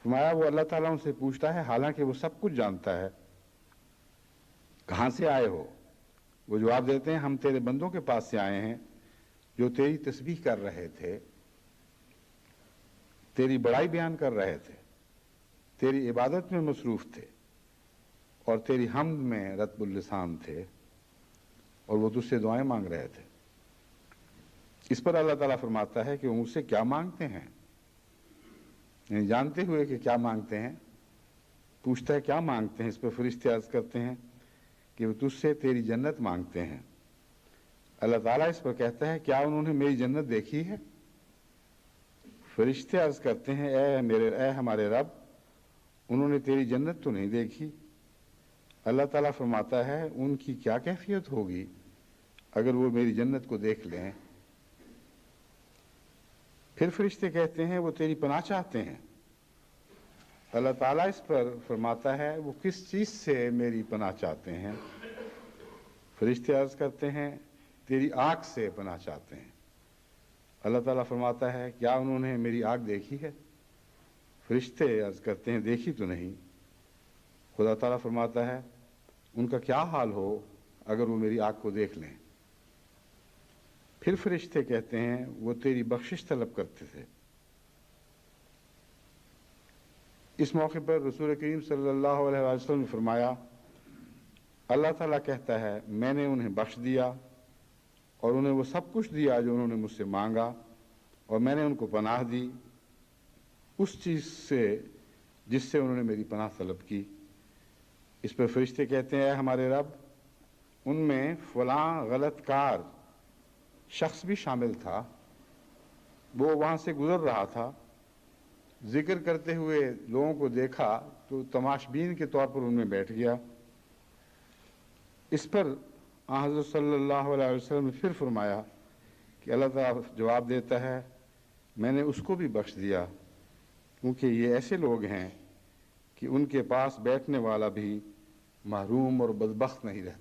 فرمایا وہ اللہ تعالیٰ ان سے پوچھتا ہے حالانکہ وہ سب کچھ جانتا ہے، کہاں سے آئے ہو؟ وہ جواب دیتے ہیں ہم تیرے بندوں کے پاس سے آئے ہیں جو تیری تسبیح کر رہے تھے، تیری بڑائی بیان کر رہے تھے، تیری عبادت میں مصروف تھے اور تیری حمد میں رطب اللسان تھے، اور وہ تجھ سے دعائیں مانگ رہے تھے۔ اس پر اللہ تعالیٰ فرماتا ہے کہ وہ مجھ سے کیا مانگتے ہیں، یعنی جانتے ہوئے کہ کیا مانگتے ہیں، پوچھتا ہے کیا مانگتے ہیں۔ اس پر فرشتے عرض کرتے ہیں کہ وہ تجھ سے تیری جنت مانگتے ہیں۔ اللہ تعالیٰ اس پر کہتا ہے کیا انہوں نے میری جنت دیکھی ہے؟ فرشتے عرض کرتے ہیں اے ہمارے رب، انہوں نے تیری جنت تو نہیں دیکھی۔ اللہ تعالیٰ فرماتا ہے ان کی کیا کیفیت ہوگی اگر وہ میری جنت کو دیکھ لیں۔ پھر فرشتے کہتے ہیں وہ تیری پناہ چاہتے ہیں۔ اللہ تعالیٰ اس پر فرماتا ہے وہ کس چیز سے میری پناہ چاہتے ہیں؟ فرشتے عرض کرتے ہیں تیری آنکھ سے پناہ چاہتے ہیں۔ اللہ تعالیٰ فرماتا ہے کیا انہوں نے میری آنکھ دیکھی ہے؟ فرشتے عرض کرتے ہیں دیکھی تو نہیں۔ خدا تعالیٰ فرماتا ہے ان کا کیا حال ہو اگر وہ میری آنکھ کو دیکھ لیں۔ پھر فرشتے کہتے ہیں وہ تیری بخشش طلب کرتے تھے۔ اس موقع پر رسول کریم صلی اللہ علیہ وسلم نے فرمایا اللہ تعالیٰ کہتا ہے میں نے انہیں بخش دیا اور انہیں وہ سب کچھ دیا جو انہوں نے مجھ سے مانگا، اور میں نے ان کو پناہ دی اس چیز سے جس سے انہوں نے میری پناہ طلب کی۔ اس پر فرشتے کہتے ہیں اے ہمارے رب، ان میں فلاں غلط کار شخص بھی شامل تھا، وہ وہاں سے گزر رہا تھا، ذکر کرتے ہوئے لوگوں کو دیکھا تو تماشبین کے طور پر ان میں بیٹھ گیا۔ اس پر حضرت صلی اللہ علیہ وسلم نے پھر فرمایا کہ اللہ تعالیٰ جواب دیتا ہے میں نے اس کو بھی بخش دیا، کیونکہ یہ ایسے لوگ ہیں کہ ان کے پاس بیٹھنے والا بھی محروم اور بدبخت نہیں رہتا۔